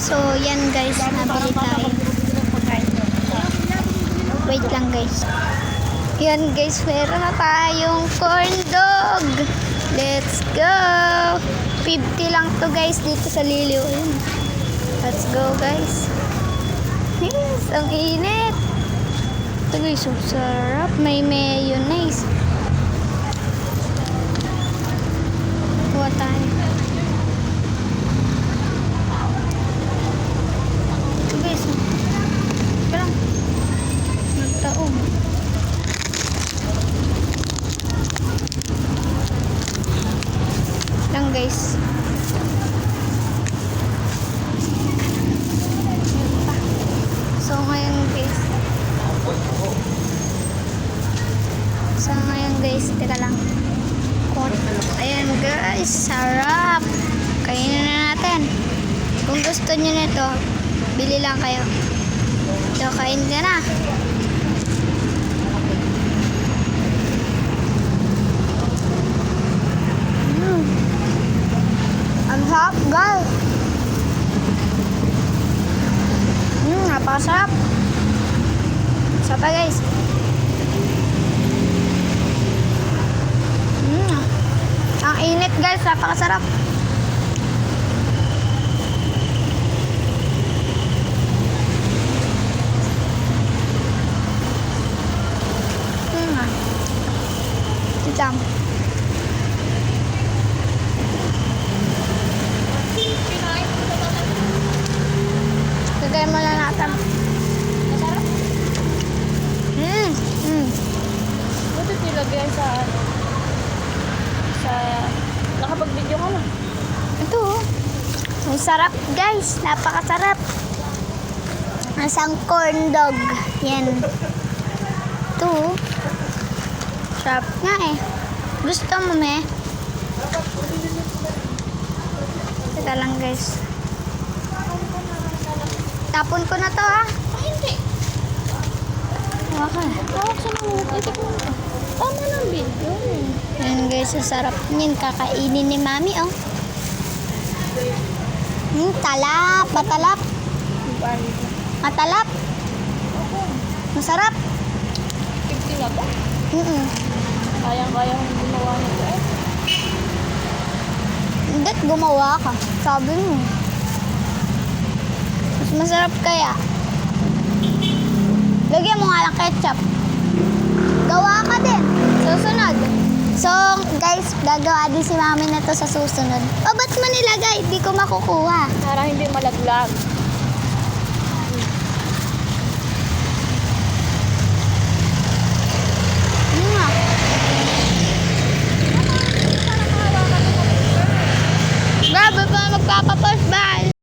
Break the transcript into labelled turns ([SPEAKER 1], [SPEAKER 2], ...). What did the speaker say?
[SPEAKER 1] So, yan guys, nabili tayo. Wait lang guys. Yan guys, meron na tayong corn dog. Let's go! 50 lang to guys dito sa Liliw. Let's go guys. Yes, ang init. Ito guys, so sarap. May mayonnaise. Kuha tayo. Ito guys, ito lang. Nagtaog. Lang guys. So ngayon guys, teka lang. Ayan guys, sarap. Kainin na natin. Kung gusto nyo nito, bili lang kayo. So kain ka na. Ang sarap guys. Napakasarap. Sarap pa guys. Ang init guys, napakasarap. Titam. Lagyan mo lang natin.
[SPEAKER 2] Masarap? Buti nilagay sa nakapag-video ka na.
[SPEAKER 1] Ito oh. Ang sarap guys. Napakasarap. Isang corn dog. Yan. Ito oh. Sarap nga eh. Gusto mo me? Teka lang guys. Tapon ko na to ha.
[SPEAKER 2] Hindi.
[SPEAKER 1] Okay.
[SPEAKER 2] Tawag sa mga itik mo. Tama ng video.
[SPEAKER 1] Ayan guys, sarap niyan. Kakainin ni mami oh. Talap. Matalap. Matalap. Masarap.
[SPEAKER 2] 50 na to. Kayang-kaya yung gumawa nito eh.
[SPEAKER 1] Hindi, gumawa ka. Sabi mo. Mas masarap kaya. Lagyan mo nga lang ketchup. Gawa ka din. Susunod. So, guys, gagawa din si mami na to sa susunod. O, ba't mo nilagay? Di ko makukuha.
[SPEAKER 2] Para hindi malaglag.